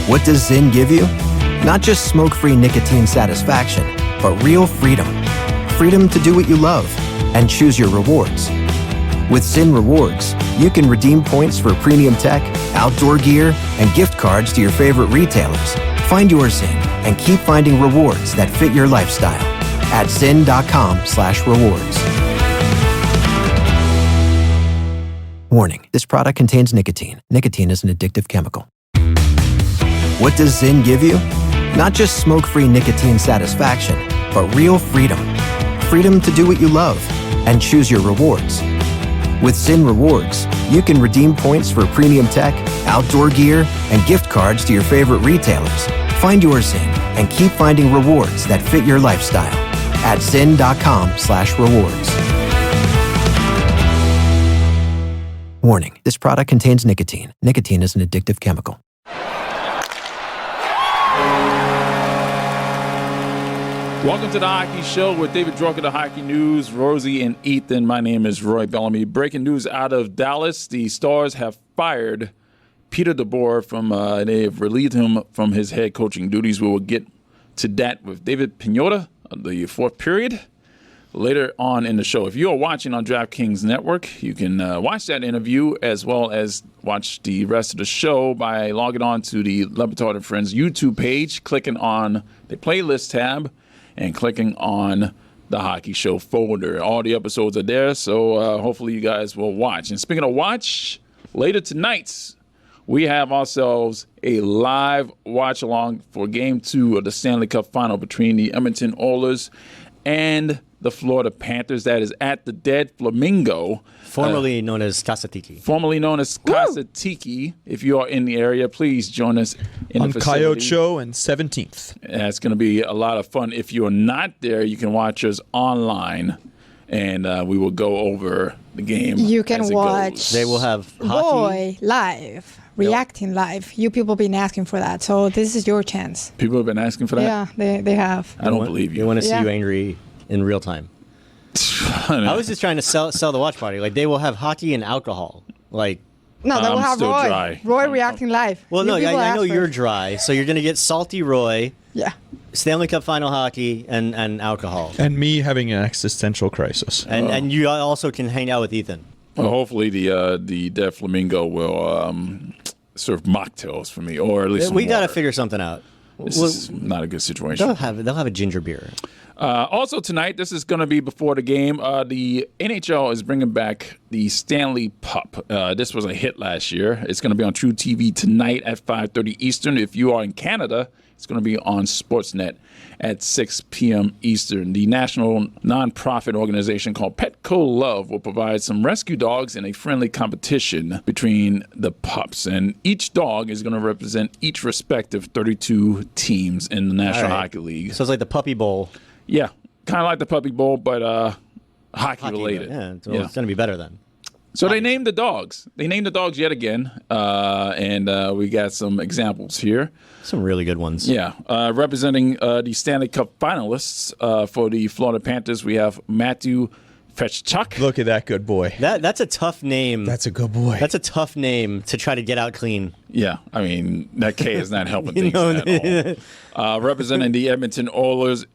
What does Zyn give you? Not just smoke-free nicotine satisfaction, but real freedom. Freedom to do what you love and choose your rewards. With Zyn Rewards, you can redeem points for premium tech, outdoor gear, and gift cards to your favorite retailers. Find your Zyn and keep finding rewards that fit your lifestyle at zyn.com/rewards. Warning, this product contains nicotine. Nicotine is an addictive chemical. What does Zyn give you? Not just smoke-free nicotine satisfaction, but real freedom. Freedom to do what you love and choose your rewards. With Zyn Rewards, you can redeem points for premium tech, outdoor gear, and gift cards to your favorite retailers. Find your Zyn and keep finding rewards that fit your lifestyle at zyn.com/rewards. Warning, this product contains nicotine. Nicotine is an addictive chemical. Welcome to the Hockey Show with David Drucker, the Hockey News, Rosey, and Ethan. My name is Roy Bellamy. Breaking news out of Dallas. The Stars have fired Pete DeBoer from, they have relieved him from his head coaching duties. We will get to that with David Pagnotta of the fourth period later on in the show. If you are watching on DraftKings Network, you can watch that interview as well as watch the rest of the show by logging on to the Batard and Friends YouTube page, clicking on the playlist tab, and clicking on the Hockey Show folder. All the episodes are there, so hopefully you guys will watch. And speaking of watch, later tonight, we have ourselves a live watch-along for Game 2 of the Stanley Cup Final between the Edmonton Oilers and the Florida Panthers. That is at the Dead Flamingo. Formerly known as Casa Tiki. Formerly known as Casa Tiki. If you are in the area, please join us in on the facility. Coyote Show and 17th. It's going to be a lot of fun. If you're not there, you can watch us online, and we will go over the game. You can as it watch. goes. They will have hockey. Roy live, reacting live. You people been asking for that, so this is your chance. People have been asking for that? Yeah, they have. I don't believe you. They want to see Yeah. you angry in real time. I was just trying to sell the watch party. Like, they will have hockey and alcohol. Like, No, they will I'm have still Roy. dry. Roy reacting live. well, You no, people I asked know for you're it. dry, so you're going to get salty Roy, Yeah. Stanley Cup Final hockey, and alcohol. And me having an existential crisis. And you also can hang out with Ethan. Well, hopefully the Dead Flamingo will serve mocktails for me, or at least We got to water. figure something out. This is not a good situation. They'll have a ginger beer. Also tonight, this is going to be before the game. The NHL is bringing back the Stanley Pup. This was a hit last year. It's going to be on True TV tonight at 5:30 Eastern. If you are in Canada, it's going to be on Sportsnet at 6 p.m. Eastern. The national nonprofit organization called Petco Love will provide some rescue dogs in a friendly competition between the pups. And each dog is going to represent each respective 32 teams in the National Hockey League. So it's like the Puppy Bowl. Yeah, kind of like the Puppy Bowl, but hockey related. Yeah, so it's going to be better then. So they named the dogs. They named the dogs yet again, and we got some examples here. Some really good ones. Yeah, representing the Stanley Cup finalists for the Florida Panthers, we have Matthew Fetchchuk. Look at that good boy. That's a tough name. That's a good boy. That's a tough name to try to get out clean. Yeah, I mean, that K is not helping things at all. Representing the Edmonton Oilers,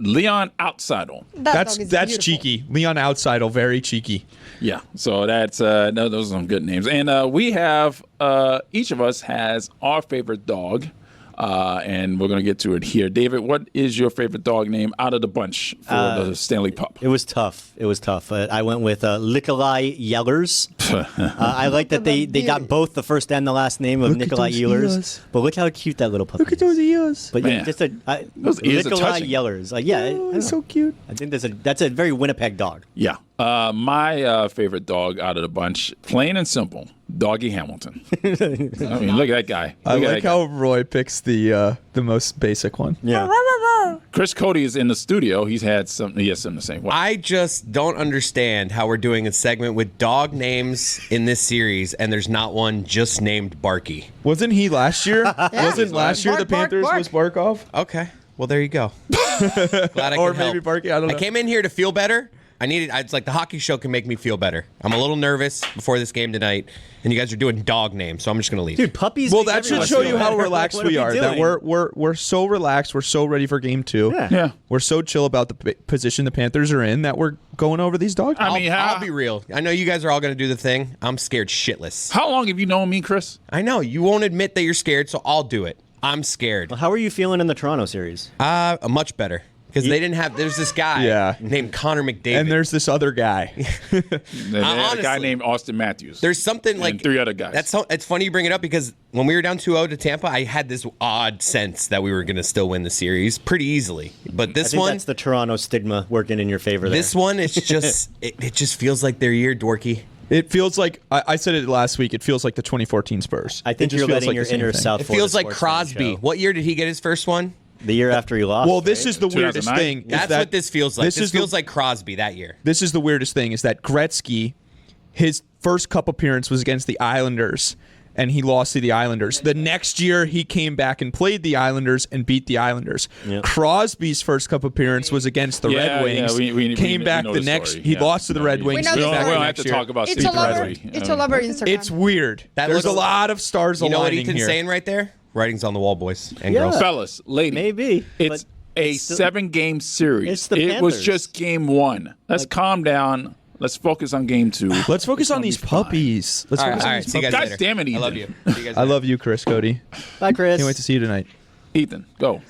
Leon Outsider. That's beautiful. cheeky. Leon Outsider, very cheeky. Yeah, so that's those are some good names. And we have, each of us has our favorite dog, and we're going to get to it here. David, what is your favorite dog name out of the bunch for the Stanley Pup? It was tough. I went with Nikolai Yellers. I like that they got both the first and the last name of Nikolai Yellers. But look how cute that little puppy is. Look at those ears. But Man. yeah, just Those ears are Nikolai touching. Yellers. Yeah, It's so cute. I think that's a very Winnipeg dog. Yeah. My favorite dog out of the bunch, plain and simple, Doggy Hamilton. I mean, look at that guy. I Look at like that how Roy picks the most basic one. Yeah. guy. Chris Cody is in the studio. He has something to say. What? I just don't understand how we're doing a segment with dog names in this series, and there's not one just named Barky. Wasn't he last year? Wasn't last year the Bark, Panthers bark. was Barkov? Okay, well there you go. Glad I Or could maybe help. Barky, I don't know. I came in here to feel better, It's like the hockey show can make me feel better. I'm a little nervous before this game tonight, and you guys are doing dog names, so I'm just gonna leave. Dude, puppies. Well, make that should everyone show feel you how better. relaxed What we are. That doing? we're so relaxed. We're so ready for game 2. Yeah. We're so chill about the position the Panthers are in that we're going over these dog. I mean, I'll be real. I know you guys are all gonna do the thing. I'm scared shitless. how long have you known me, Chris? I know you won't admit that you're scared, so I'll do it. I'm scared. How are you feeling in the Toronto series? Much better. Because they didn't have. There's this guy named Connor McDavid. And there's this other guy. They had a guy honestly, named Austin Matthews. There's something like 3 other guys. It's funny you bring it up because when we were down 2-0 to Tampa, I had this odd sense that we were going to still win the series pretty easily. But I this think one, that's the Toronto stigma working in your favor. this one, it's just it just feels like their year, Dorky. It feels like I said it last week. It feels like the 2014 Spurs. I think It just you're feels letting like your the same inner thing. South. It Florida feels like sports fan Crosby. show. What year did he get his first one? The year after he lost. Well, this is the weirdest 2009? thing. That's what this feels like. This feels like Crosby that year. This is the weirdest thing is that Gretzky, his first cup appearance was against the Islanders, and he lost to the Islanders. The next year, he came back and played the Islanders and beat the Islanders. Yep. Crosby's first cup appearance was against the Red Wings. we came back know the the next. story. He Yeah. lost to the Red We Wings. know came the back story. We the don't have next to year. talk about It's Steve all over. Crosby. It's all over Instagram. It's weird. That There's a looks- lot of stars You know what aligning Ethan's here. saying right there? Writing's on the wall, boys and Yeah. girls. Fellas, ladies, Maybe, it's but a still- 7-game series. It's the It was Panthers. just game 1. Let's calm down. Let's focus on game 2. Let's focus on gonna these be fine. puppies. Let's All right, focus all on right. these See you guys God later. damn it, I love you. Ethan. See you guys I later. love you, Chris Cody. Bye, Chris. Can't wait to see you tonight. Ethan, go.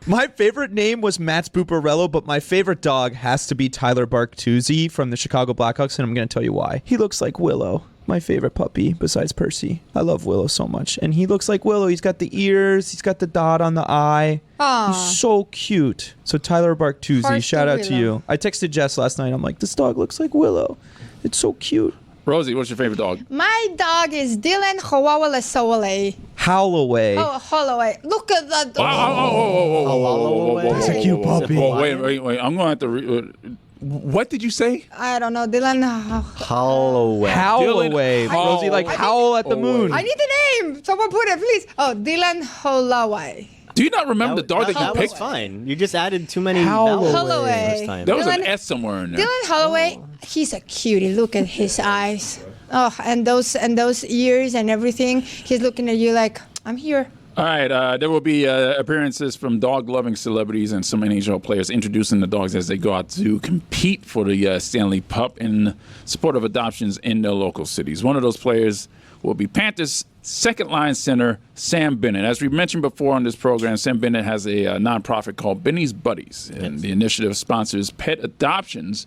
My favorite name was Mats Buparello, but my favorite dog has to be Tyler Bark-Tuzzi from the Chicago Blackhawks, and I'm going to tell you why. He looks like Willow, my favorite puppy besides Percy. I love Willow so much, and he looks like Willow. He's got the ears, he's got the dot on the eye. Aw. He's so cute. So Tyler Bark-Tuzzi, Heart shout to out to Willow. you. I texted Jess last night. I'm like, this dog looks like Willow. It's so cute. Rosey, what's your favorite dog? My dog is Dylan Howawale. Howlaway. Oh, Holloway. Look at that dog. It's a cute puppy. Oh, wait. I'm going to have to. What did you say? I don't know. Dylan. Holloway. Howlaway. Dylan Rosie, like howl at the moon. I need the name. Someone put it, please. Oh, Dylan Holloway. Do you not remember the dog that you That was picked? fine. You just added too many Holloway. vowels Holloway. first time. There was an Dylan- S somewhere in there. Dylan Holloway, he's a cutie. Look at his eyes. Oh, and those ears and everything. He's looking at you like, I'm here. All right, there will be appearances from dog-loving celebrities and some NHL players introducing the dogs as they go out to compete for the Stanley Pup in support of adoptions in their local cities. One of those players will be Panthers' second-line center, Sam Bennett. As we mentioned before on this program, Sam Bennett has a nonprofit called Benny's Buddies, and the initiative sponsors pet adoptions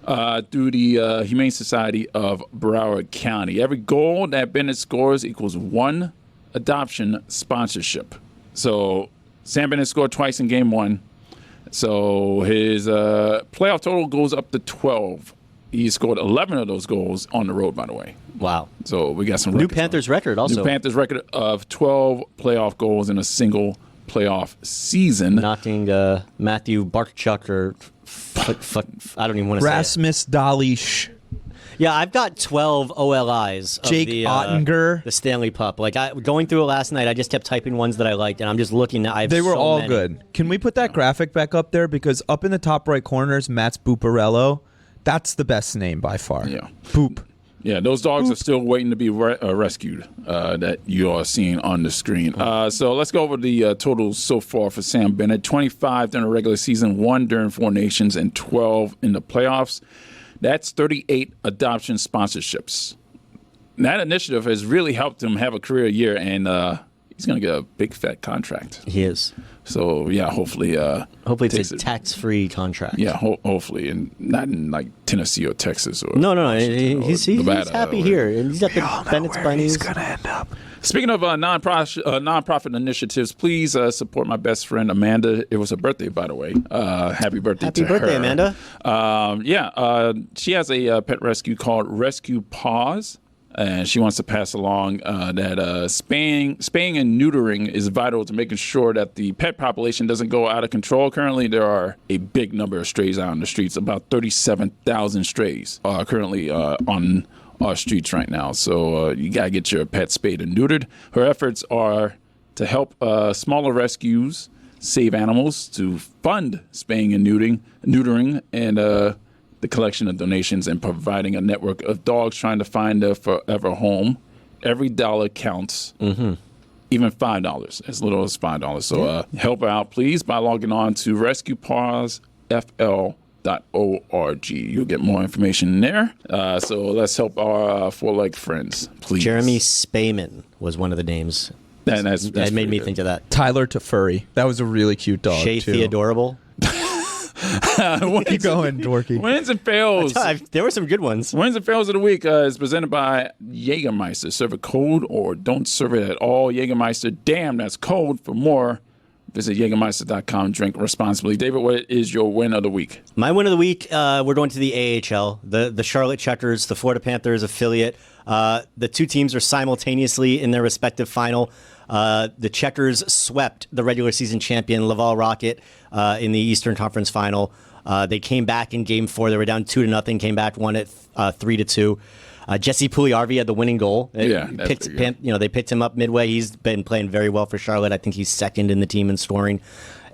through the Humane Society of Broward County. Every goal that Bennett scores equals one adoption sponsorship. So Sam Bennett scored twice in game 1. So his playoff total goes up to 12. He scored 11 of those goals on the road, by the way. Wow. So we got some New records Panthers on it. record also. New Panthers record of 12 playoff goals in a single playoff season. Knocking Matthew Barkchuk or I don't even want to say it. Rasmus Dalish. Yeah, I've got 12 OLIs. Of Jake the, Ottinger. The Stanley Pup. Like going through it last night, I just kept typing ones that I liked, and I'm just looking at. They were so all many. good. Can we put that graphic back up there? Because up in the top right corner is Mats Buparello. That's the best name by far. Yeah. Poop. Yeah, those dogs are still waiting to be rescued that you are seeing on the screen. So let's go over the totals so far for Sam Bennett. 25 during the regular season, 1 during Four Nations, and 12 in the playoffs. That's 38 adoption sponsorships. That initiative has really helped him have a career year, and he's going to get a big, fat contract. He is. So, yeah, hopefully. Hopefully takes it's a tax-free contract. Yeah, hopefully, and not in like Tennessee or Texas or No. Washington or He's Nevada happy or- here, and he's got the Bennett's bunnies. end up. Speaking of nonprofit initiatives, please support my best friend Amanda. It was her birthday, by the way. Happy birthday to her. Happy birthday, Amanda. She has a pet rescue called Rescue Paws. And she wants to pass along that spaying and neutering is vital to making sure that the pet population doesn't go out of control. Currently, there are a big number of strays out on the streets. About 37,000 strays are currently on our streets right now. So you got to get your pet spayed and neutered. Her efforts are to help smaller rescues save animals, to fund spaying and neutering, and the collection of donations, and providing a network of dogs trying to find their forever home. Every dollar counts. Mm-hmm. Even $5, as little as $5. So help out, please, by logging on to rescuepawsfl.org. You'll get more information there. So let's help our four-legged friends, please. Jeremy Spayman was one of the names. That's That made me think of that. Tyler Teferi. That was a really cute dog, Shay too. Theodorable. Keep going, Dorky. Wins and fails. There were some good ones. Wins and fails of the week is presented by Jägermeister. Serve it cold or don't serve it at all. Jägermeister, damn, that's cold. For more, visit Jägermeister.com. Drink responsibly. David, what is your win of the week? My win of the week, we're going to the AHL. The Charlotte Checkers, the Florida Panthers affiliate. The two teams are simultaneously in their respective final. The Checkers swept the regular season champion Laval Rocket in the Eastern Conference Final. They came back in Game 4. They were down 2-0. Came back, won it 3-2. Jesse Puljujarvi had the winning goal. Yeah, they picked him up midway. He's been playing very well for Charlotte. I think he's second in the team in scoring.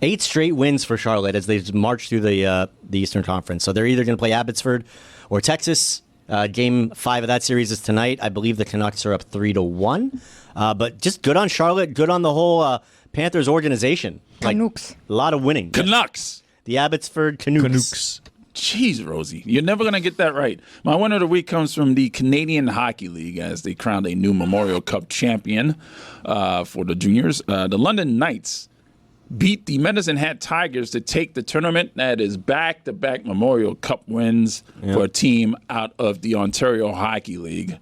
8 straight wins for Charlotte as they march through the Eastern Conference. So they're either going to play Abbotsford or Texas. Game 5 of that series is tonight. I believe the Canucks are up 3-1. But just good on Charlotte, good on the whole Panthers organization. Canucks. A lot of winning. Canucks. The Abbotsford Canucks. Jeez, Rosie, you're never going to get that right. My win of the week comes from the Canadian Hockey League as they crowned a new Memorial Cup champion for the juniors. The London Knights beat the Medicine Hat Tigers to take the tournament. That is back-to-back Memorial Cup wins for a team out of the Ontario Hockey League.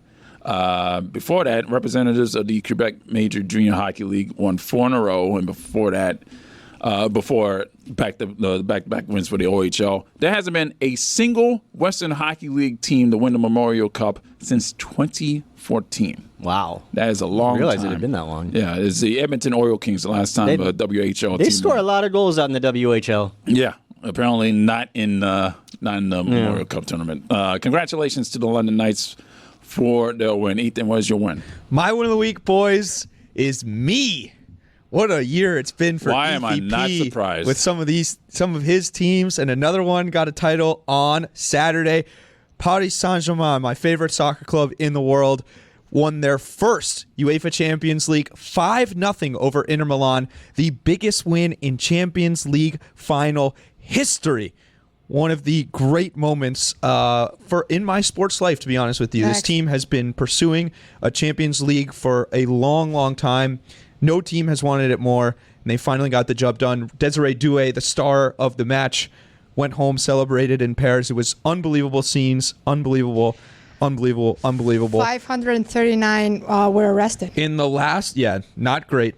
Before that, representatives of the Quebec Major Junior Hockey League won 4 in a row, and before that, before back-to-back wins for the OHL, there hasn't been a single Western Hockey League team to win the Memorial Cup since 2014. Wow. That is a long time. I realized it had been that long. Yeah, it's the Edmonton Oil Kings the last time a WHL team. They score a lot of goals out in the WHL. Yeah, apparently not in the Memorial Cup tournament. Congratulations to the London Knights for their win. Ethan, what is your win? My win of the week, boys, is me. What a year it's been for Why EVP am I not surprised? with some of his teams, and another one got a title on Saturday. Paris Saint-Germain, my favorite soccer club in the world, won their first UEFA Champions League 5-0 over Inter Milan, the biggest win in Champions League final history. One of the great moments in my sports life, to be honest with you. This team has been pursuing a Champions League for a long, long time. No team has wanted it more, and they finally got the job done. Desiree Doué, the star of the match, went home, celebrated in Paris. It was unbelievable scenes, unbelievable. 539 were arrested. In the last, not great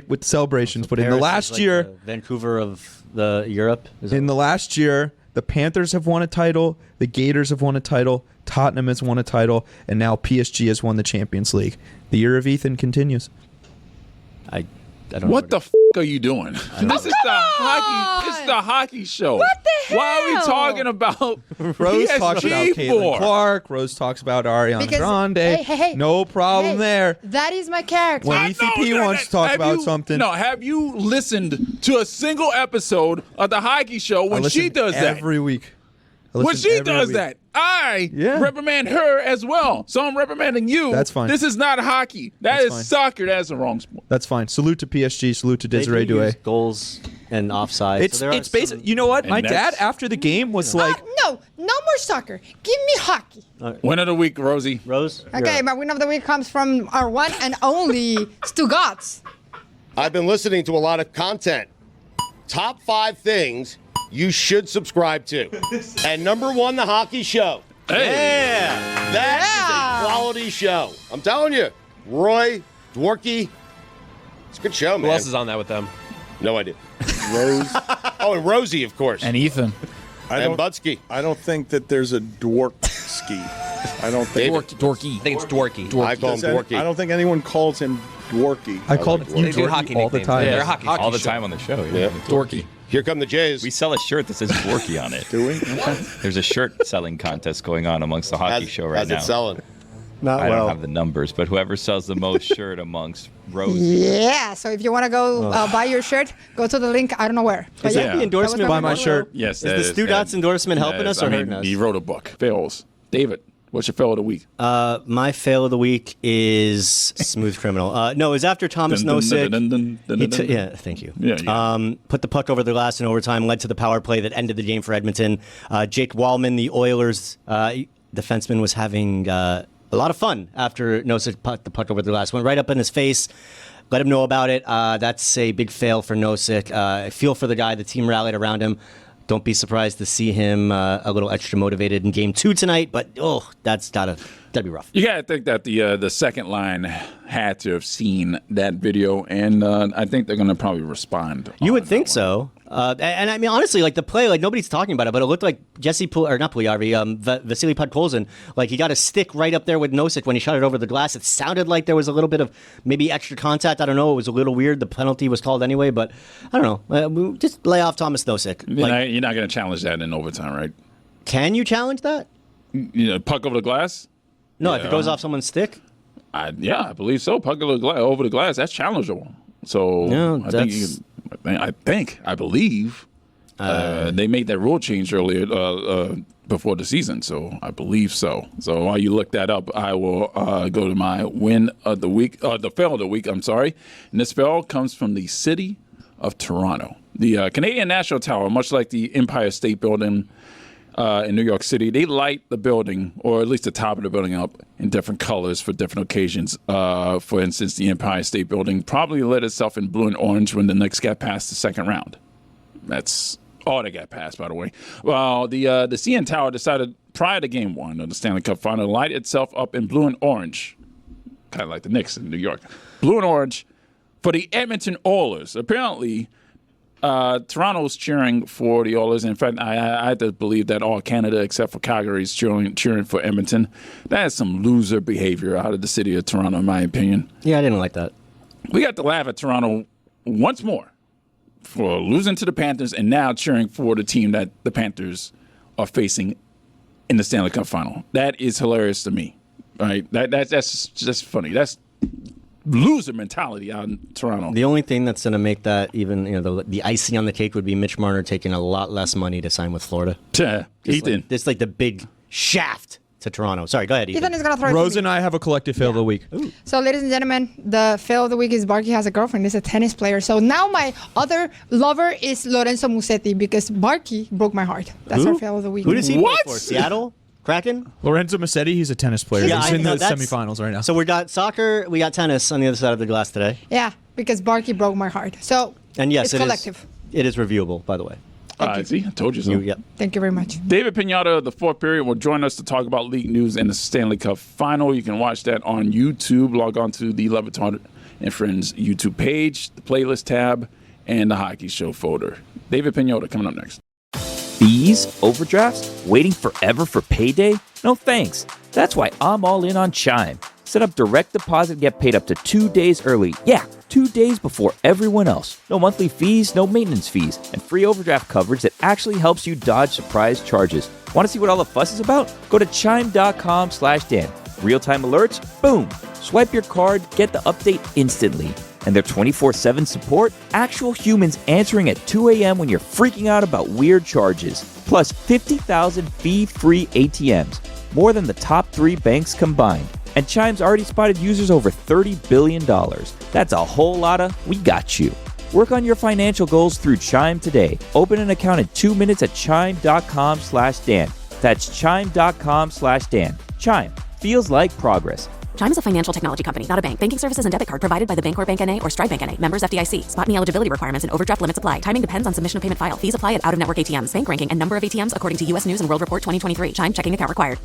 with celebrations, but in the last year, the Vancouver of the Europe. In the last year, the Panthers have won a title, the Gators have won a title, Tottenham has won a title, and now PSG has won the Champions League. The year of Ethan continues. I don't know. What the f*** are you doing? This is the hockey show. What the hell? Why are we talking about Rose talks about Caitlin Clark. Rose talks about Ariana Grande. Hey. No problem there. That is my character. When ECP wants to talk about something. No, have you listened to a single episode of the hockey show when she does that? Every week. When she does that, I reprimand her as well. So I'm reprimanding you. That's fine. This is not hockey. That is soccer. That's the wrong sport. That's fine. Salute to PSG. Salute to Desiree Doué. Goals and offside. It's basic. You know what? My dad after the game was like, no more soccer. Give me hockey. Win of the week, Rosie. Rose. Okay, my win of the week comes from our one and only Stugotz. I've been listening to a lot of content. Top 5 things you should subscribe to. And number 1, The Hockey Show. Hey. That is a quality show. I'm telling you. Roy, Dworky. It's a good show, man. Who else is on that with them? No idea. Rose. Oh, and Rosey, of course. And Ethan. And Butsky. I don't think that there's a Dworky. I don't think. Dorky. I think it's Dworky. I call him Dworky. I don't think anyone calls him Dworky. I called you They do hockey Dworky all the nicknames. time. Yeah, they're Hockey hockey all the show. time on the show. Yeah. Dorky. Here come the Jays. We sell a shirt that says Dworky on it. Do we? There's a shirt selling contest going on amongst the hockey show right How's now. it selling? Not I well. don't have the numbers, but whoever sells the most shirt amongst Rosey. Yeah, so if you want to go buy your shirt, go to the link. I don't know where. But Is that the endorsement? Buy my shirt. Yes. Is the Stugotz endorsement helping us or hurting us? He wrote a book. Fails. David, what's your fail of the week? My fail of the week is Smooth Criminal. No, it was after Thomas Nosek. Yeah, thank you. Yeah. Put the puck over the glass in overtime, led to the power play that ended the game for Edmonton. Jake Wallman, the Oilers defenseman, was having a lot of fun after Nosek put the puck over the glass. Went right up in his face. Let him know about it. That's a big fail for Nosek. I feel for the guy. The team rallied around him. Don't be surprised to see him a little extra motivated in Game 2 tonight. But that's gotta be rough. You gotta think that the second line had to have seen that video, and I think they're gonna probably respond. You would think so. And I mean, honestly, like the play, like nobody's talking about it, but it looked like Vasily Podkolzin, like he got a stick right up there with Nosek when he shot it over the glass. It sounded like there was a little bit of maybe extra contact. I don't know. It was a little weird. The penalty was called anyway, but I don't know. Just lay off Thomas Nosek. You're not gonna challenge that in overtime, right? Can you challenge that? Puck over the glass? No, if it goes off someone's stick. I believe so. Puck over the glass, that's challengeable. So I believe they made that rule change earlier before the season. So I believe so. So while you look that up, I will go to my win of the week, the fail of the week. I'm sorry, and this fail comes from the city of Toronto. The Canadian National Tower, much like the Empire State Building in New York City, they light the building, or at least the top of the building, up in different colors for different occasions. For instance, the Empire State Building probably lit itself in blue and orange when the Knicks got past the second round. That's all they got past, by the way. Well, the CN Tower decided prior to Game 1 of the Stanley Cup Final to light itself up in blue and orange, kind of like the Knicks in New York. Blue and orange for the Edmonton Oilers. Apparently, Toronto's cheering for the Oilers. In fact, I had to believe that all Canada except for Calgary is cheering for Edmonton. That is some loser behavior out of the city of Toronto, in my opinion. Yeah, I didn't like that. We got to laugh at Toronto once more for losing to the Panthers and now cheering for the team that the Panthers are facing in the Stanley Cup Final. That is hilarious to me. Right? That's just funny. That's loser mentality out in Toronto. The only thing that's going to make that even, the icing on the cake would be Mitch Marner taking a lot less money to sign with Florida. Ethan. It's like the big shaft to Toronto. Sorry, go ahead, Ethan. Ethan is going to throw it Rosa to and me. I have a collective fail of the week. Ooh. So, ladies and gentlemen, the fail of the week is Barky has a girlfriend. He's a tennis player. So now my other lover is Lorenzo Musetti because Barky broke my heart. That's our fail of the week. Who does he What? play for? Seattle? Kraken? Lorenzo Musetti, he's a tennis player. Yeah, He's I in know, the semifinals right now. So we got soccer, we got tennis on the other side of the glass today. Yeah, because Barky broke my heart. So And yes, it's collective. It is reviewable, by the way. See, I told you so. Yep. Thank you very much. David Pagnotta of the fourth period will join us to talk about league news and the Stanley Cup Final. You can watch that on YouTube. Log on to the Batard and Friends YouTube page, the playlist tab, and the Hockey Show folder. David Pagnotta coming up next. Fees? Overdrafts? Waiting forever for payday? No thanks. That's why I'm all in on Chime. Set up direct deposit and get paid up to 2 days early. Yeah, 2 days before everyone else. No monthly fees, no maintenance fees, and free overdraft coverage that actually helps you dodge surprise charges. Want to see what all the fuss is about? Go to chime.com/Dan. Real-time alerts? Boom. Swipe your card, get the update instantly. And their 24/7 support? Actual humans answering at 2 a.m. when you're freaking out about weird charges. Plus 50,000 fee-free ATMs. More than the top 3 banks combined. And Chime's already spotted users over $30 billion. That's a whole lot of we got you. Work on your financial goals through Chime today. Open an account in 2 minutes at chime.com/Dan. That's chime.com/Dan. Chime. Feels like progress. Chime is a financial technology company, not a bank. Banking services and debit card provided by the Bancorp Bank N.A. or Stride Bank N.A. Members FDIC. Spot and eligibility requirements and overdraft limits apply. Timing depends on submission of payment file. Fees apply at out-of-network ATMs. Bank ranking and number of ATMs according to U.S. News and World Report 2023. Chime checking account required.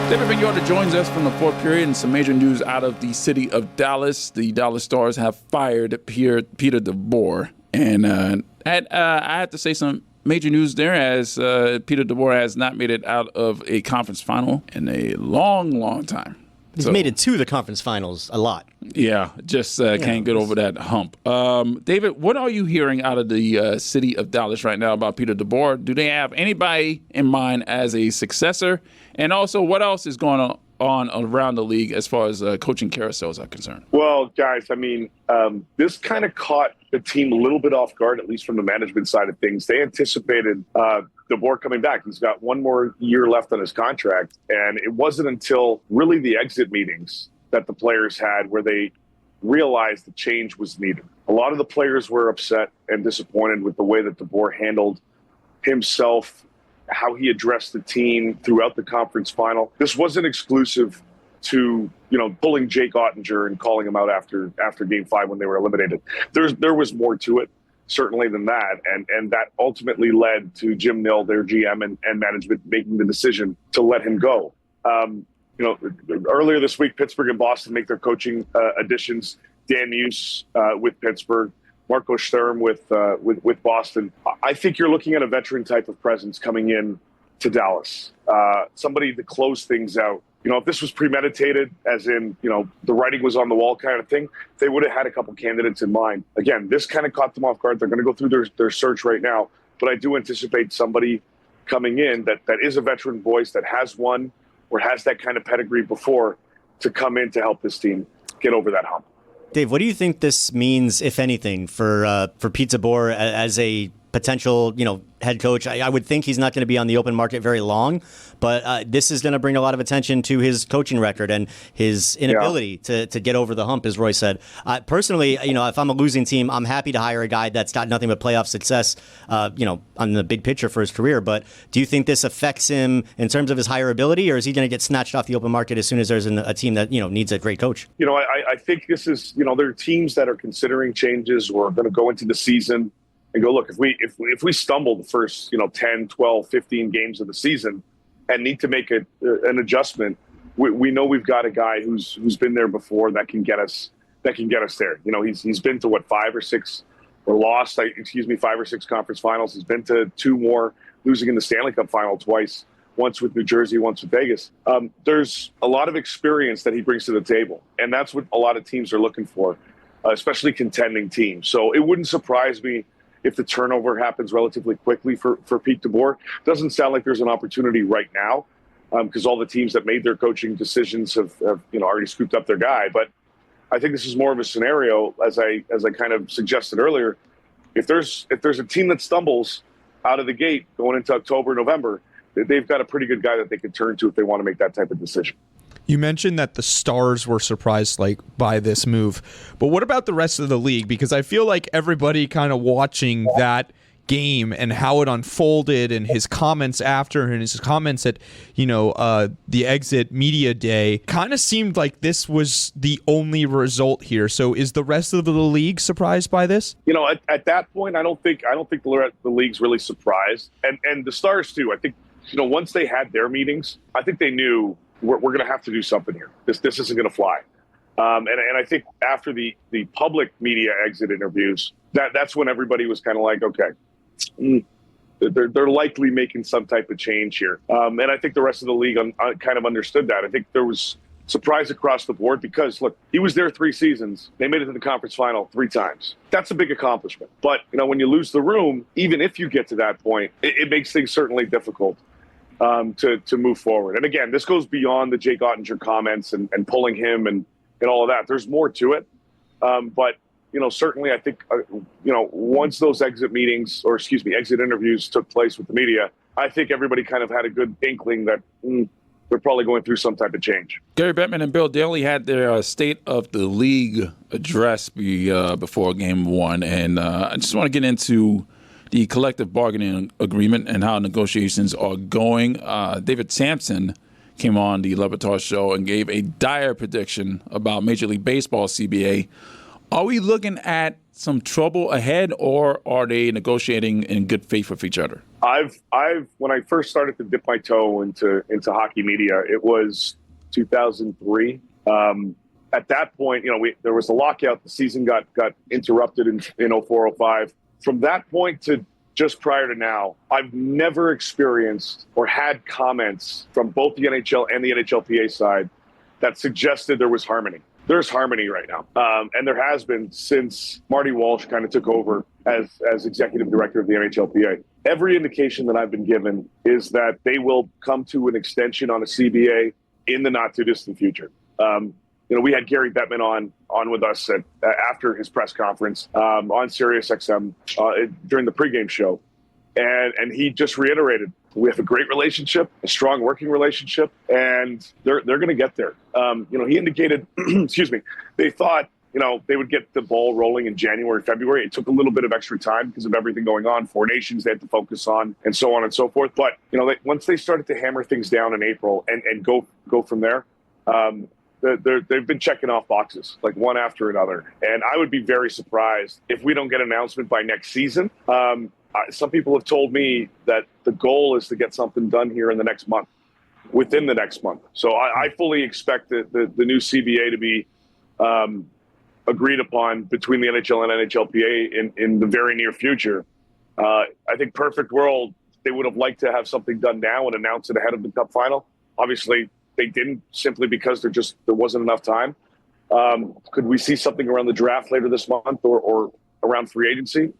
David Pagnotta joins us from the fourth period and some major news out of the city of Dallas. The Dallas Stars have fired Peter DeBoer. And I have to say some major news there as Peter DeBoer has not made it out of a conference final in a long, long time. He's made it to the conference finals a lot. Yeah, just can't get over that hump. David, what are you hearing out of the city of Dallas right now about Peter DeBoer? Do they have anybody in mind as a successor? And also, what else is going on around the league as far as coaching carousels are concerned? Well, guys, I mean, this kind of caught the team a little bit off guard, at least from the management side of things. They anticipated DeBoer coming back. He's got one more year left on his contract, and it wasn't until really the exit meetings that the players had where they realized the change was needed. A lot of the players were upset and disappointed with the way that DeBoer handled himself, how he addressed the team throughout the conference final. This wasn't exclusive to, pulling Jake Ottinger and calling him out after Game 5 when they were eliminated. There was more to it, certainly, than that. And that ultimately led to Jim Nill, their GM and management, making the decision to let him go. Earlier this week, Pittsburgh and Boston make their coaching additions. Dan Muse with Pittsburgh, Marco Sturm with Boston. I think you're looking at a veteran type of presence coming in to Dallas. Somebody to close things out. If this was premeditated, as in, the writing was on the wall kind of thing, they would have had a couple candidates in mind. Again, this kind of caught them off guard. They're going to go through their search right now. But I do anticipate somebody coming in that is a veteran voice, that has won or has that kind of pedigree before, to come in to help this team get over that hump. Dave, what do you think this means, if anything, for Pete DeBoer as a potential, head coach? I would think he's not going to be on the open market very long, but this is going to bring a lot of attention to his coaching record and his inability to get over the hump, as Roy said. Personally, if I'm a losing team, I'm happy to hire a guy that's got nothing but playoff success, on the big picture for his career. But do you think this affects him in terms of his hireability, or is he going to get snatched off the open market as soon as there's a team that, needs a great coach? I think this is, there are teams that are considering changes or going to go into the season and go, look, if we stumble the first, 10, 12, 15 games of the season and need to make an adjustment, we know we've got a guy who's been there before that can get us there. He's been to 5 or 6 conference finals. He's been to 2 more, losing in the Stanley Cup Final twice, once with New Jersey, once with Vegas. There's a lot of experience that he brings to the table, and that's what a lot of teams are looking for, especially contending teams. So it wouldn't surprise me if the turnover happens relatively quickly for Pete DeBoer. Doesn't sound like there's an opportunity right now, because all the teams that made their coaching decisions have already scooped up their guy. But I think this is more of a scenario, as I kind of suggested earlier. If there's a team that stumbles out of the gate going into October, November, they've got a pretty good guy that they can turn to if they want to make that type of decision. You mentioned that the Stars were surprised by this move, but what about the rest of the league? Because I feel like everybody kind of watching that game and how it unfolded, and his comments after, and his comments at the exit media day, kind of seemed like this was the only result here. So is the rest of the league surprised by this? At that point, I don't think the league's really surprised, and the Stars too. I think once they had their meetings, I think they knew we're going to have to do something here. This isn't going to fly. And I think after the public media exit interviews, that's when everybody was kind of like, okay, they're likely making some type of change here. And I think the rest of the league kind of understood that. I think there was surprise across the board because, look, he was there 3 seasons. They made it to the conference final 3 times. That's a big accomplishment. But, when you lose the room, even if you get to that point, it makes things certainly difficult to move forward. And again, this goes beyond the Jake Ottinger comments and pulling him and all of that. There's more to it. But, certainly I think, once those exit interviews took place with the media, I think everybody kind of had a good inkling that they're probably going through some type of change. Gary Bettman and Bill Daly had their State of the League address before Game 1. And I just want to get into the collective bargaining agreement and how negotiations are going. David Sampson came on the Le Batard show and gave a dire prediction about Major League Baseball CBA. Are we looking at some trouble ahead, or are they negotiating in good faith with each other? When I first started to dip my toe into hockey media, it was 2003. At that point, there was a lockout. The season got interrupted in 04-05. From that point to just prior to now, I've never experienced or had comments from both the NHL and the NHLPA side that suggested there was harmony. There's harmony right now. And there has been since Marty Walsh kind of took over as executive director of the NHLPA. Every indication that I've been given is that they will come to an extension on a CBA in the not too distant future. We had Gary Bettman on with us after his press conference on Sirius XM during the pregame show. And he just reiterated, we have a great relationship, a strong working relationship, and they're going to get there. He indicated, excuse me, they thought, they would get the ball rolling in January, February. It took a little bit of extra time because of everything going on, 4 nations they had to focus on, and so on and so forth. But, once they started to hammer things down in April and go from there, they've been checking off boxes, like one after another. And I would be very surprised if we don't get an announcement by next season. Some people have told me that the goal is to get something done here in the next month, within the next month. So I fully expect the new CBA to be agreed upon between the NHL and NHLPA in the very near future. I think perfect world, they would have liked to have something done now and announce it ahead of the Cup Final. Obviously, they didn't, simply because there wasn't enough time. Could we see something around the draft later this month or around free agency?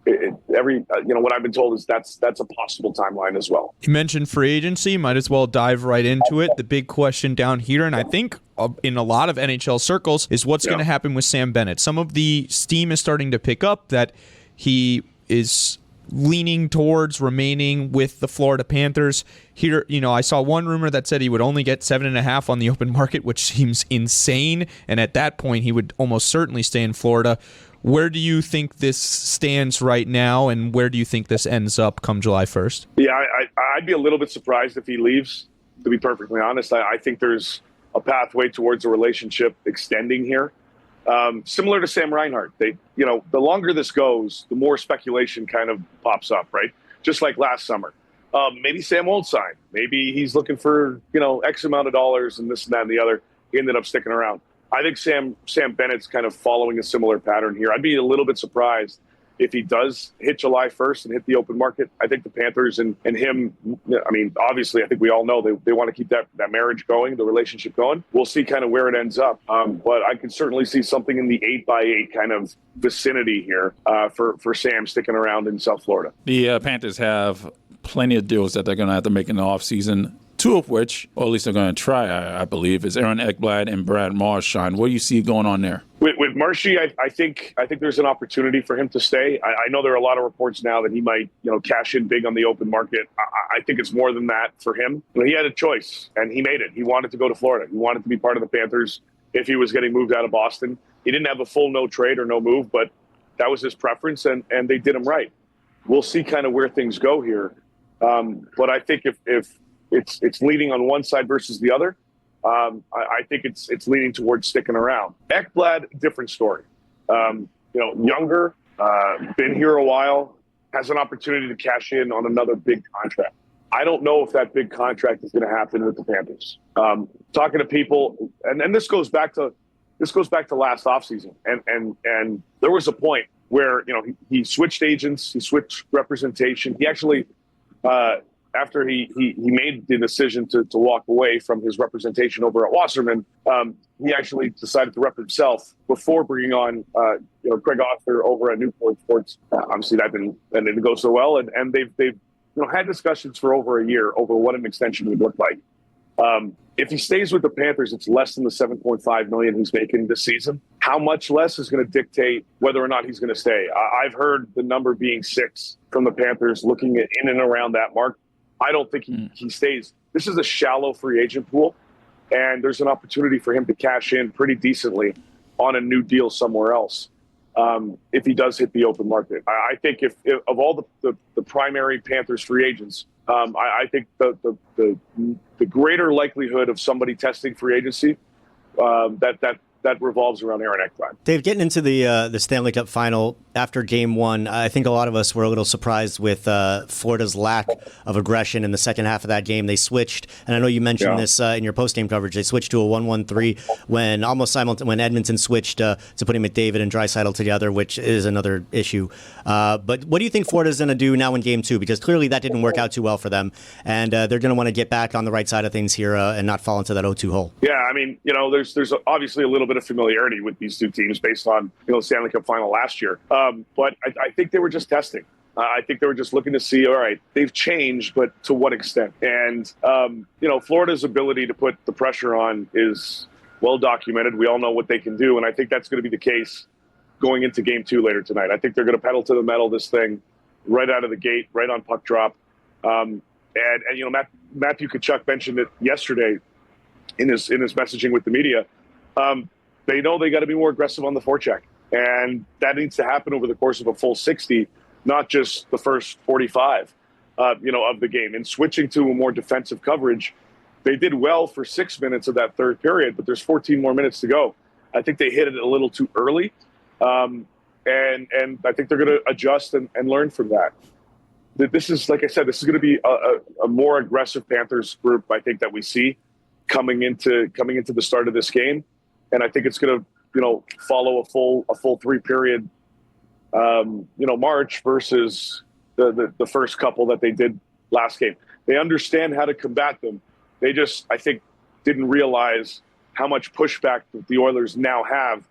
What I've been told is that's a possible timeline as well. You mentioned free agency. Might as well dive right into it. The big question down here, and I think in a lot of NHL circles, is what's going to happen with Sam Bennett. Some of the steam is starting to pick up that he is leaning towards remaining with the Florida Panthers. Here, I saw one rumor that said he would only get 7.5 on the open market, which seems insane. And at that point, he would almost certainly stay in Florida. Where do you think this stands right now, and where do you think this ends up come July 1st? Yeah, I'd be a little bit surprised if he leaves, to be perfectly honest. I think there's a pathway towards a relationship extending here. Similar to Sam Reinhart. The longer this goes, the more speculation kind of pops up, right? Just like last summer. Maybe Sam won't sign. Maybe he's looking for, X amount of dollars and this and that and the other. He ended up sticking around. I think Sam Bennett's kind of following a similar pattern here. I'd be a little bit surprised if he does hit July 1st and hit the open market. I think the Panthers and him, obviously, I think we all know they want to keep that marriage going, the relationship going. We'll see kind of where it ends up. But I could certainly see something in the 8x8 kind of vicinity here for Sam sticking around in South Florida. The Panthers have plenty of deals that they're going to have to make in the offseason. 2 of which, or at least they're going to try, I believe, is Aaron Ekblad and Brad Marchand. What do you see going on there? With Marshy, I think there's an opportunity for him to stay. I know there are a lot of reports now that he might, cash in big on the open market. I think it's more than that for him. He had a choice, and he made it. He wanted to go to Florida. He wanted to be part of the Panthers if he was getting moved out of Boston. He didn't have a full no trade or no move, but that was his preference, and they did him right. We'll see kind of where things go here. But I think if it's leaning on one side versus the other, I think it's leaning towards sticking around. Ekblad, different story. Younger, been here a while, has an opportunity to cash in on another big contract. I don't know if that big contract is going to happen with the Panthers. Talking to people, and this goes back to last offseason, and there was a point where he switched agents, he switched representation. He actually. After he made the decision to walk away from his representation over at Wasserman, he actually decided to rep himself before bringing on Craig Arthur over at Newport Sports. Obviously, that didn't go so well, and they've had discussions for over a year over what an extension would look like. If he stays with the Panthers, it's less than the $7.5 million he's making this season. How much less is going to dictate whether or not he's going to stay. I've heard the number being 6 from the Panthers, looking at in and around that mark. I don't think he stays. This is a shallow free agent pool, and there's an opportunity for him to cash in pretty decently on a new deal somewhere else if he does hit the open market. I think if of all the primary Panthers free agents, I think the greater likelihood of somebody testing free agency that that revolves around Aaron Ekblad. Dave, getting into the Stanley Cup Final after Game 1, I think a lot of us were a little surprised with Florida's lack of aggression in the second half of that game. They switched, and I know you mentioned this in your post-game coverage. They switched to a 1-1-3 when Edmonton switched to putting McDavid and Draisaitl together, which is another issue. But what do you think Florida's going to do now in Game 2? Because clearly that didn't work out too well for them, and they're going to want to get back on the right side of things here and not fall into that 0-2 hole. Yeah, I mean, there's obviously a little bit of familiarity with these two teams based on the Stanley Cup Final last year. But I think they were just testing. I think they were just looking to see, all right, they've changed, but to what extent? And, Florida's ability to put the pressure on is well documented. We all know what they can do. And I think that's going to be the case going into Game 2 later tonight. I think they're going to pedal to the metal this thing right out of the gate, right on puck drop. Matthew Tkachuk mentioned it yesterday in his messaging with the media. They know they got to be more aggressive on the forecheck. And that needs to happen over the course of a full 60, not just the first 45, of the game. And switching to a more defensive coverage, they did well for 6 minutes of that third period, but there's 14 more minutes to go. I think they hit it a little too early. And I think they're going to adjust and learn from that. This is, like I said, this is going to be a more aggressive Panthers group, I think, that we see coming into the start of this game. And I think it's going to, follow a full 3-period, march versus the first couple that they did last game. They understand how to combat them. They just, I think, didn't realize how much pushback that the Oilers now have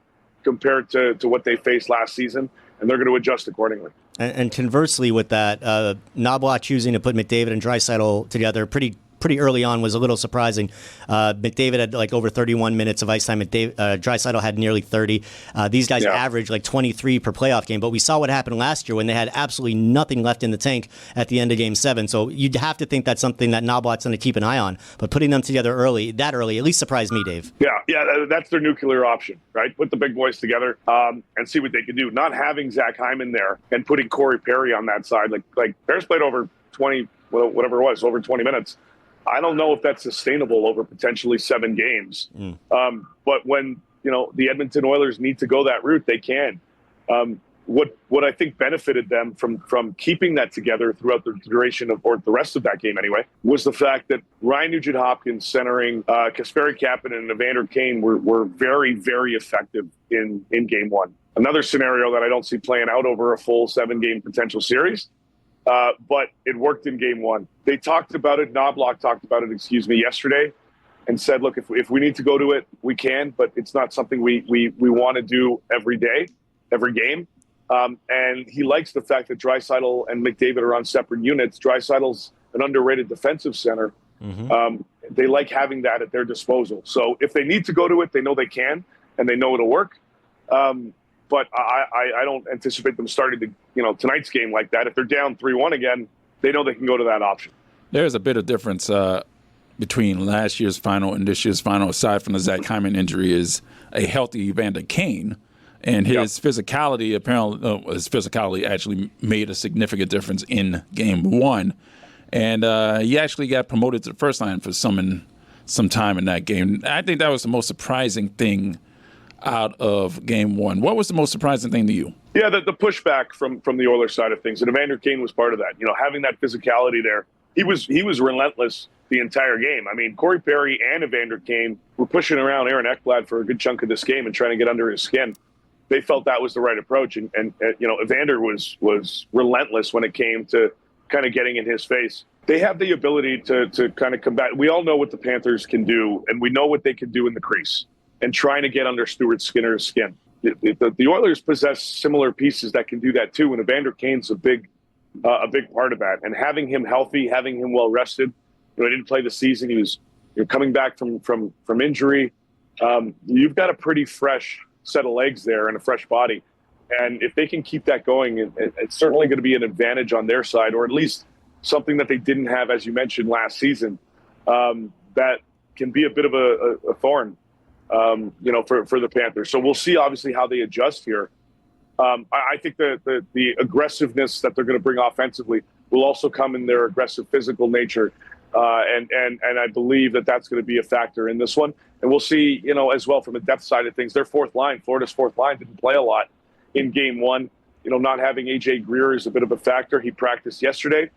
compared to what they faced last season, and they're going to adjust accordingly. And conversely with that, Knobloch choosing to put McDavid and Draisaitl together pretty early on was a little surprising. McDavid had like over 31 minutes of ice time. Draisaitl had nearly 30. These guys averaged like 23 per playoff game. But we saw what happened last year when they had absolutely nothing left in the tank at the end of Game 7. So you'd have to think that's something that Knobloch's going to keep an eye on. But putting them together early, at least surprised me, Dave. Yeah, that's their nuclear option, right? Put the big boys together and see what they can do. Not having Zach Hyman there and putting Corey Perry on that side, like Bears played over 20, whatever it was, over 20 minutes. I don't know if that's sustainable over potentially 7 games. But when, the Edmonton Oilers need to go that route, they can. What I think benefited them from keeping that together throughout the duration or the rest of that game anyway, was the fact that Ryan Nugent-Hopkins centering Kasperi Kapanen and Evander Kane were very, very effective in Game 1. Another scenario that I don't see playing out over a full 7-game potential series. But it worked in Game 1. They talked about it. Knobloch talked about it, yesterday, and said, look, if we need to go to it, we can, but it's not something we want to do every day, every game. And he likes the fact that Draisaitl and McDavid are on separate units. Draisaitl's an underrated defensive center. They like having that at their disposal. So if they need to go to it, they know they can, and they know it'll work. But I don't anticipate them starting tonight's game like that. If they're down 3-1 again, they know they can go to that option. There's a bit of difference between last year's final and this year's final, aside from the Zach Hyman injury, is a healthy Evander Kane. And his physicality, his physicality actually made a significant difference in Game 1. And he actually got promoted to the first line for some time in that game. I think that was the most surprising thing out of Game 1. What was the most surprising thing to you? Yeah, the pushback from the Oilers side of things, and Evander Kane was part of that. Having that physicality there, he was relentless the entire game. I mean, Corey Perry and Evander Kane were pushing around Aaron Ekblad for a good chunk of this game and trying to get under his skin. They felt that was the right approach, and Evander was relentless when it came to kind of getting in his face. They have the ability to kind of combat. We all know what the Panthers can do, and we know what they can do in the crease and trying to get under Stuart Skinner's skin. The Oilers possess similar pieces that can do that too, and Evander Kane's a big part of that. And having him healthy, having him well rested, he didn't play the season. He was coming back from injury. You've got a pretty fresh set of legs there and a fresh body, and if they can keep that going, it's certainly going to be an advantage on their side, or at least something that they didn't have, as you mentioned, last season. That can be a bit of a thorn. For the Panthers. So we'll see, obviously, how they adjust here. I think the aggressiveness that they're going to bring offensively will also come in their aggressive physical nature. And I believe that that's going to be a factor in this one. And we'll see, as well from the depth side of things, their fourth line, Florida's fourth line, didn't play a lot in game one. Not having A.J. Greer is a bit of a factor. He practiced yesterday.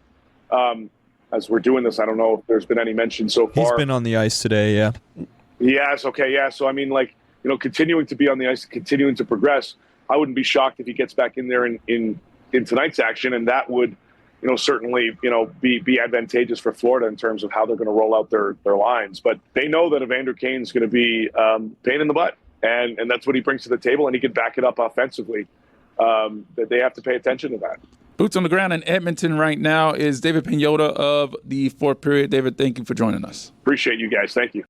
As we're doing this, I don't know if there's been any mention so far. He's been on the ice today, yeah. Yes, okay, yeah. So, continuing to be on the ice, continuing to progress, I wouldn't be shocked if he gets back in there in tonight's action, and that would, certainly, be advantageous for Florida in terms of how they're going to roll out their lines. But they know that Evander Kane's going to be pain in the butt, and that's what he brings to the table, and he can back it up offensively. That they have to pay attention to that. Boots on the ground in Edmonton right now is David Pagnotta of the Fourth Period. David, thank you for joining us. Appreciate you guys. Thank you.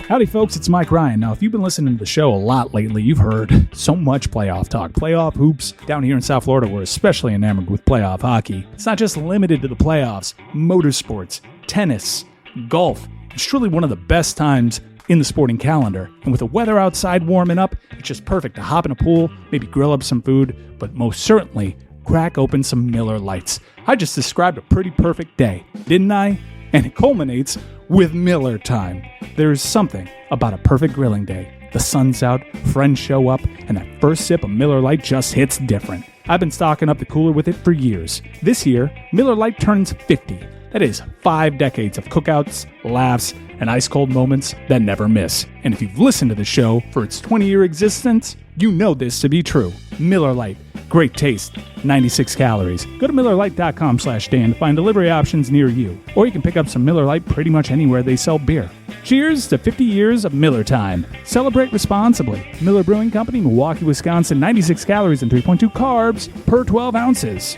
Howdy, folks. It's Mike Ryan. Now, if you've been listening to the show a lot lately, you've heard so much playoff talk. Playoff hoops. Down here in South Florida, we're especially enamored with playoff hockey. It's not just limited to the playoffs. Motorsports, tennis, golf. It's truly one of the best times in the sporting calendar. And with the weather outside warming up, it's just perfect to hop in a pool, maybe grill up some food, but most certainly crack open some Miller Lights. I just described a pretty perfect day, didn't I? And it culminates with Miller time. There's something about a perfect grilling day. The sun's out, friends show up, and that first sip of Miller Lite just hits different. I've been stocking up the cooler with it for years. This year, Miller Lite turns 50. That is 5 decades of cookouts, laughs, and ice-cold moments that never miss. And if you've listened to the show for its 20-year existence, you know this to be true. Miller Lite. Great taste. 96 calories. Go to MillerLite.com/Dan to find delivery options near you. Or you can pick up some Miller Lite pretty much anywhere they sell beer. Cheers to 50 years of Miller time. Celebrate responsibly. Miller Brewing Company, Milwaukee, Wisconsin. 96 calories and 3.2 carbs per 12 ounces.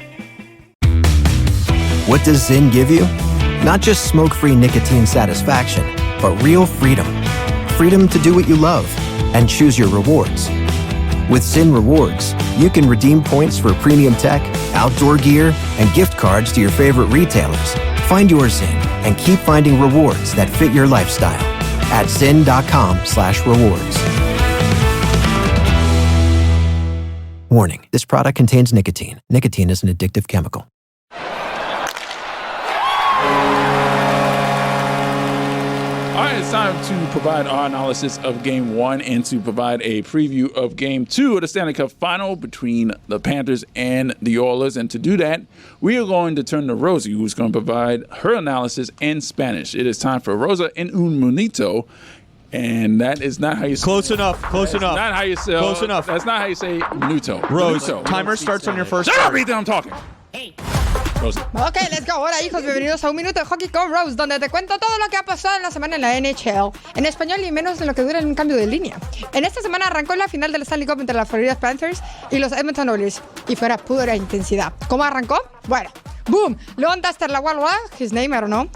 What does Zyn give you? Not just smoke-free nicotine satisfaction, but real freedom. Freedom to do what you love and choose your rewards. With Zyn Rewards, you can redeem points for premium tech, outdoor gear, and gift cards to your favorite retailers. Find your Zyn and keep finding rewards that fit your lifestyle at zyn.com/rewards. Warning, this product contains nicotine. Nicotine is an addictive chemical. All right, it's time to provide our analysis of Game 1 and to provide a preview of Game 2 of the Stanley Cup Final between the Panthers and the Oilers. And to do that, we are going to turn to Rosey, who's going to provide her analysis in Spanish. It is time for Rosa en un Minuto. And that is not how you say Close enough. Close enough. Not how you say Close enough. That's not how you say Minuto. Rose, Minuto. timer starts on your first. Shut up, Ethan, I'm talking. Hey. Rosey. Ok, let's go. Hola, hijos, bienvenidos a Un Minuto de Hockey con Rose, donde te cuento todo lo que ha pasado en la semana en la NHL, en español y menos en lo que dura en un cambio de línea. En esta semana arrancó la final del Stanley Cup entre las Florida Panthers y los Edmonton Oilers, y fuera pura intensidad. ¿Cómo arrancó? Bueno, boom, Leon Dasterlawala, his name, I don't know,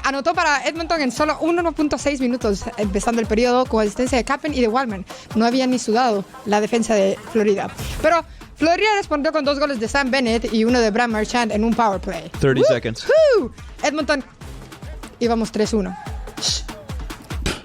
anotó para Edmonton en solo 1.6 minutos, empezando el periodo con asistencia de Kappen y de Wallman. No había ni sudado la defensa de Florida. Pero Florida respondió con 2 goles de Sam Bennett y uno de Marchand en un power play. 30 seconds. Edmonton, íbamos 3-1.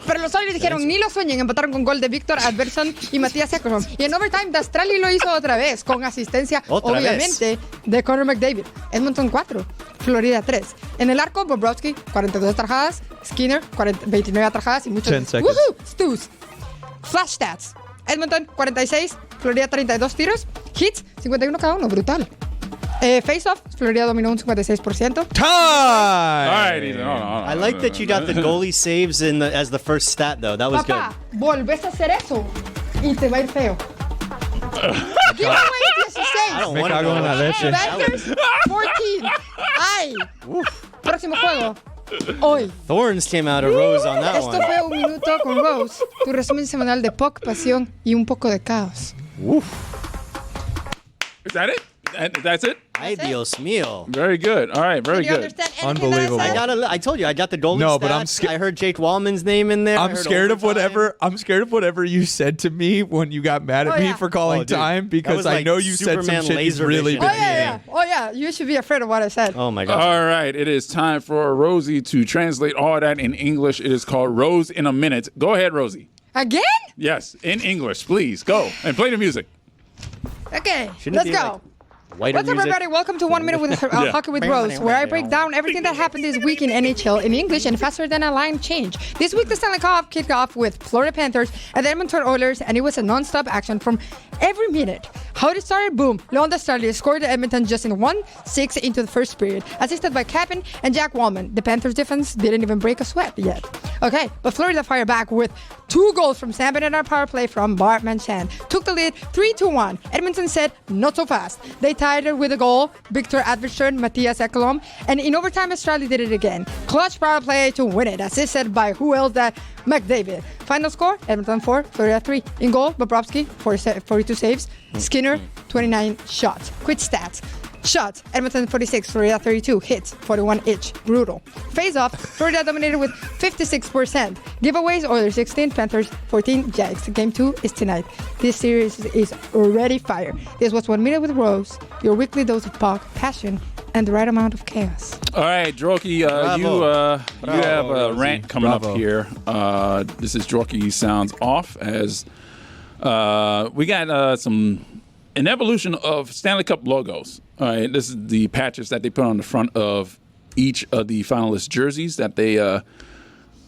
Pero los Oilers dijeron, ni lo sueñen, empataron con gol de Victor Adverson y Matías Ekholm. Y en overtime, Dastrali lo hizo otra vez, con asistencia, obviamente, de Connor McDavid. Edmonton 4, Florida 3. En el arco, Bobrovsky, 42 atajadas, Skinner, 29 atajadas y muchos... 10 seconds. Stews. Flash stats. Edmonton, 46, Florida 32 tiros, hits, 51 cada uno, brutal. Face-off, Florida dominó un 56%. Time! All right, Ethan, hold on. I like that you got the goalie saves as the first stat, though. That was Papá, volvés a hacer eso y te va a ir feo. Giveaway 16. I don't want to go on that leche. Panthers, 14. Ay. Próximo juego. Hoy. Thorns came out of Rose on that Esto one. fue Un Minuto con Rose, tu resumen semanal de puck, pasión y un poco de caos. Is that it? That's it? Ay, Dios mío. Very good. All right, very Did you good. understand anything Unbelievable. that I said? I told you, I got the goalie No, stats. but I'm scared. I heard Jake Wallman's name in there. I'm scared of whatever. I'm scared of whatever you said to me when you got mad at Oh, me yeah. for calling Oh, dude. time, That because was I like know you said some Superman shit he's laser really vision. been Oh, eating. yeah. You should be afraid of what I said. Oh, my God. All right, it is time for Rosey to translate all that in English. It is called Rose in a Minute. Go ahead, Rosey. Again? Yes, in English, please. Go and play the music. Okay, Shouldn't it let's be go. Whiter What's up, music. everybody? Welcome to 1 Minute with Hockey with Rose, where I break down everything that happened this week in NHL in English and faster than a line change. This week, the Stanley Cup kicked off with Florida Panthers and the Edmonton Oilers, and it was a non-stop action from every minute. How it started? Boom. Leon Starley scored Edmonton just in 1-6 into the first period, assisted by Kappen and Jack Wallman. The Panthers defense didn't even break a sweat yet. Okay, but Florida fired back with 2 goals from Sam Bennett on a power play from Marchand. Took the lead 3-1. Edmonton said, not so fast. They tied it with a goal. Victor Adverstern, Matthias Ekblad, and in overtime, Australia did it again. Clutch power play to win it, assisted by who else that McDavid. Final score, Edmonton 4, Florida 3. In goal, Bobrovsky, 42 saves. Skinner, 29 shots. Quick stats. Shots, Edmonton 46, Florida 32. Hits, 41 each. Brutal. Face-off, Florida dominated with 56%. Giveaways, Oilers 16, Panthers 14. Jags. Game 2 is tonight. This series is already fire. This was 1 Minute with Rose, your weekly dose of puck, passion, and the right amount of chaos. All right, Droki, you have a rant coming up here. This is Droki Sounds Off, as we got an evolution of Stanley Cup logos. All right, this is the patches that they put on the front of each of the finalist jerseys that they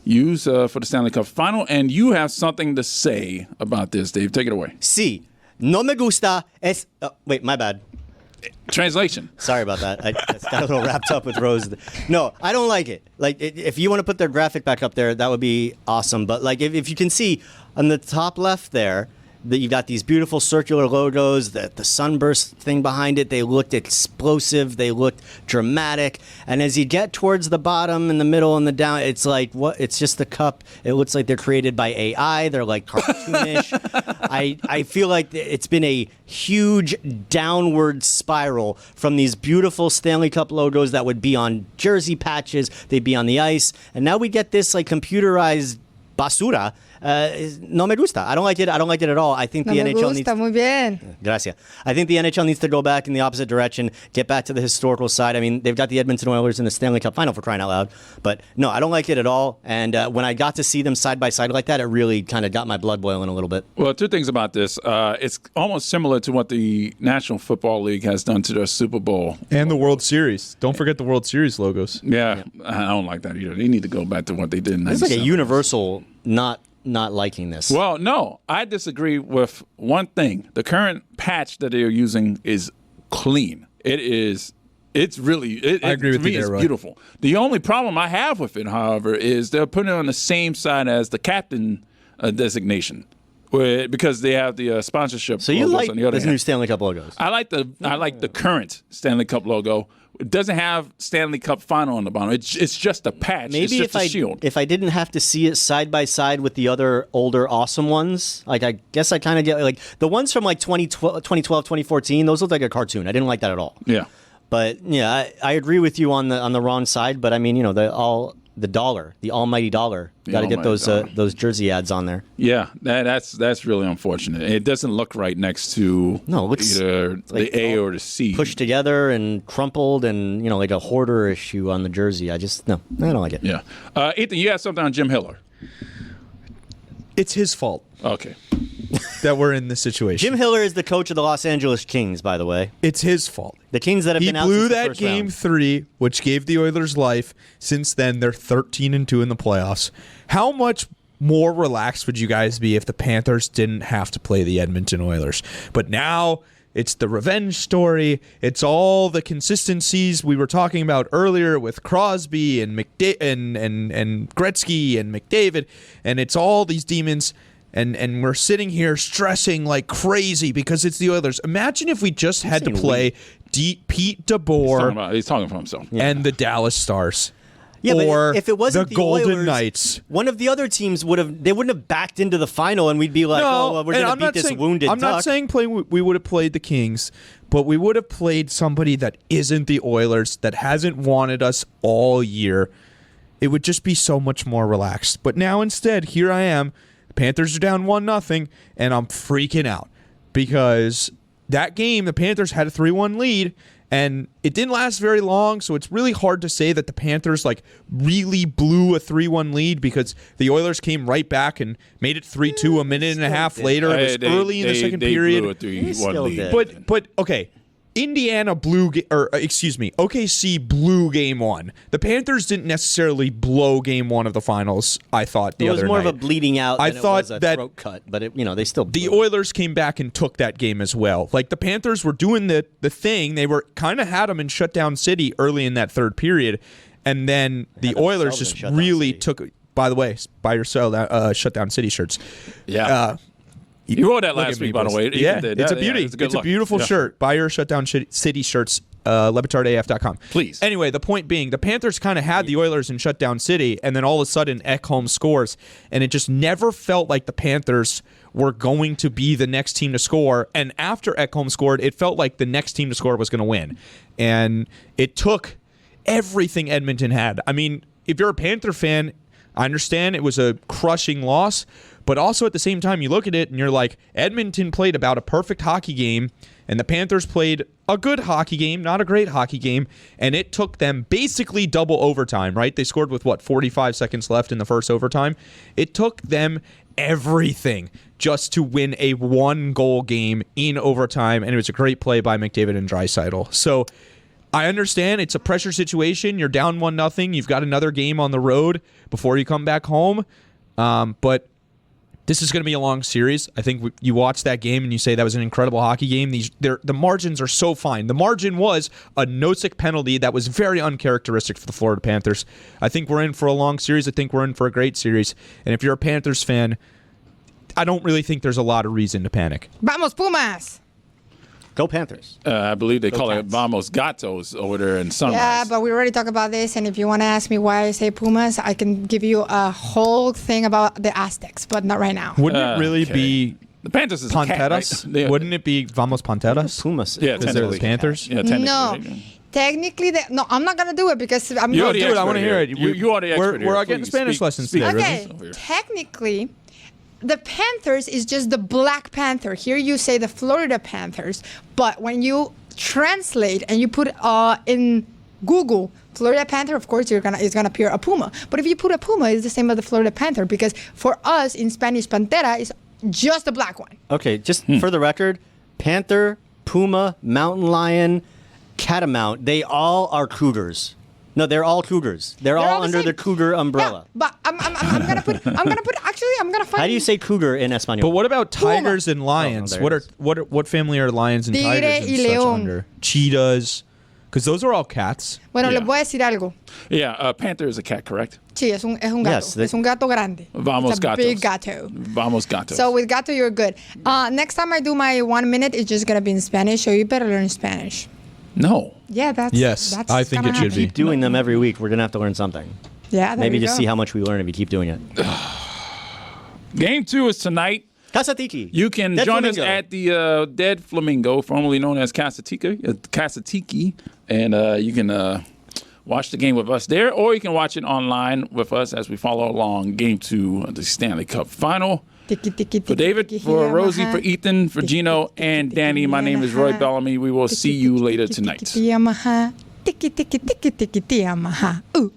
use for the Stanley Cup Final, and you have something to say about this, Dave. Take it away. Sí. No me gusta es... wait, my bad. Translation. Sorry about that. I just got a little wrapped up with Rose. No, I don't like it. Like, if you want to put their graphic back up there, that would be awesome. But, like, if you can see on the top left there, that you've got these beautiful circular logos, the sunburst thing behind it. They looked explosive. They looked dramatic. And as you get towards the bottom and the middle and the down, it's like, what? It's just the cup. It looks like they're created by AI. They're like cartoonish. I feel like it's been a huge downward spiral from these beautiful Stanley Cup logos that would be on jersey patches. They'd be on the ice. And now we get this like computerized basura. No me gusta. I don't like it. I don't like it at all. I think the NHL needs. Muy bien. Gracias. I think the NHL needs to go back in the opposite direction, get back to the historical side. I mean, they've got the Edmonton Oilers in the Stanley Cup Final, for crying out loud. But no, I don't like it at all. And when I got to see them side by side like that, it really kind of got my blood boiling a little bit. Well, 2 things about this. It's almost similar to what the National Football League has done to their Super Bowl. And the World Series. Don't forget the World Series logos. Yeah. I don't like that either. They need to go back to what they did in 97. It's like a universal not liking this. Well, no, I disagree with one thing. The current patch that they're using is clean. It's really, I agree with you there, it's Roy. beautiful. The only problem I have with it, however, is they're putting it on the same side as the captain designation, because they have the sponsorship. So you like on the other this hand. new Stanley Cup logos? I like the current Stanley Cup logo. It doesn't have Stanley Cup Final on the bottom. It's just a patch. Maybe it's just a shield. If I didn't have to see it side by side with the other older awesome ones, like I guess I kind of get like the ones from like 2012, 2014. Those look like a cartoon. I didn't like that at all. Yeah, but yeah, I agree with you on the wrong side. But I mean, the dollar, the almighty dollar. Got to get those jersey ads on there. Yeah, that's really unfortunate. It doesn't look right next to either the A or the C. Pushed together and crumpled and, like a hoarder issue on the jersey. I don't like it. Yeah. Ethan, you have something on Jim Hiller. It's his fault. Okay. That we're in this situation. Jim Hiller is the coach of the Los Angeles Kings, by the way. It's his fault. The Kings that have been out He blew since the that first game round. 3, which gave the Oilers life. Since then, they're 13-2 in the playoffs. How much more relaxed would you guys be if the Panthers didn't have to play the Edmonton Oilers? But now it's the revenge story. It's all the consistencies we were talking about earlier with Crosby and and Gretzky and McDavid, and it's all these demons. And we're sitting here stressing like crazy because it's the Oilers. Imagine if we just had to play Pete DeBoer. He's talking for himself. And the Dallas Stars. Yeah, or but if it wasn't the Oilers, Golden Knights. One of the other teams wouldn't have backed into the final, and we'd be like, we're going to beat this wounded I'm not saying we would have played the Kings, but we would have played somebody that isn't the Oilers, that hasn't wanted us all year. It would just be so much more relaxed. But now instead, here I am. Panthers are down 1-0, and I'm freaking out because that game, the Panthers had a 3-1 lead, and it didn't last very long, so it's really hard to say that the Panthers really blew a 3-1 lead because the Oilers came right back and made it 3-2 a minute and a half later. It was early in the second period. Blew a 3-1 lead. But okay, OKC blew game one. The Panthers didn't necessarily blow game one of the finals, I thought, the other night. It was more of a bleeding out than I thought it was a that throat cut, but they still blew. The Oilers came back and took that game as well. Like, the Panthers were doing the thing. They were kind of had them in shutdown city early in that third period, and then the Oilers just really took. By the way, buy or sell shutdown city shirts. Yeah. You wore that last week, by the way. Yeah, it's a beauty. It's a beautiful shirt. Buy your shutdown city shirts, LeBatardAF.com. Please. Anyway, the point being, the Panthers kind of had the Oilers in shutdown city, and then all of a sudden, Ekholm scores, and it just never felt like the Panthers were going to be the next team to score. And after Ekholm scored, it felt like the next team to score was going to win. And it took everything Edmonton had. I mean, if you're a Panther fan, I understand it was a crushing loss, but also at the same time, you look at it and you're like, Edmonton played about a perfect hockey game, and the Panthers played a good hockey game, not a great hockey game, and it took them basically double overtime, right? They scored with, 45 seconds left in the first overtime? It took them everything just to win a one-goal game in overtime, and it was a great play by McDavid and Draisaitl. So I understand it's a pressure situation. You're down 1-0. You've got another game on the road before you come back home, but this is going to be a long series. I think you watch that game and you say that was an incredible hockey game. The margins are so fine. The margin was a Nosek penalty that was very uncharacteristic for the Florida Panthers. I think we're in for a long series. I think we're in for a great series. And if you're a Panthers fan, I don't really think there's a lot of reason to panic. Vamos, Pumas! Go Panthers. I believe they call it Vamos Gatos over there in Sunrise. Yeah, but we already talked about this, and if you want to ask me why I say Pumas, I can give you a whole thing about the Aztecs, but not right now. Wouldn't it really be the Panthers is Panteras? Right? Wouldn't it be Vamos Panteras? Pumas. Yeah, because they're the Panthers? Yeah, technically. No. Right? Technically, no, I'm not going to do it because I'm You're not the doing it. expert I want to hear it. You are the expert We're here. getting Spanish lessons today. Okay, technically, the Panthers is just the Black Panther. Here you say the Florida Panthers, but when you translate and you put in Google Florida Panther, of course it's gonna appear a Puma. But if you put a Puma, it's the same as the Florida Panther because for us in Spanish, Pantera is just the black one. Okay, just for the record, Panther, Puma, Mountain Lion, Catamount, they all are cougars. No, they're all cougars. They're all under the cougar umbrella. Yeah, but I'm gonna find. How do you say cougar in Espanol? But what about tigers and lions? What family are lions and Tigre tigers and y such león. under? Cheetahs, because those are all cats. Bueno, Yeah. les voy a decir algo. Yeah, Panther is a cat, correct? Sí, es un gato. Yes, es un gato grande. Vamos it's a Gatos. big gato. Vamos Gatos. So with gato, you're good. Next time I do my 1 minute, it's just gonna be in Spanish, so you better learn Spanish. No. Yeah, that's Yes, I think gonna it should happen. be. doing them every week, we're going to have to learn something. Yeah, there Maybe you just go. see how much we learn if you keep doing it. Game 2 is tonight. Casatiki. You can Dead join Flamingo. us at the Dead Flamingo, formerly known as Casatiki, and you can watch the game with us there, or you can watch it online with us as we follow along Game 2 of the Stanley Cup Final. For David, for Rosie, for Ethan, for Gino, and Danny, my name is Roy Bellamy. We will see you later tonight. Tiki, tiki, tiki, tiki, tiki, tiki, tiki, tiki, tiki,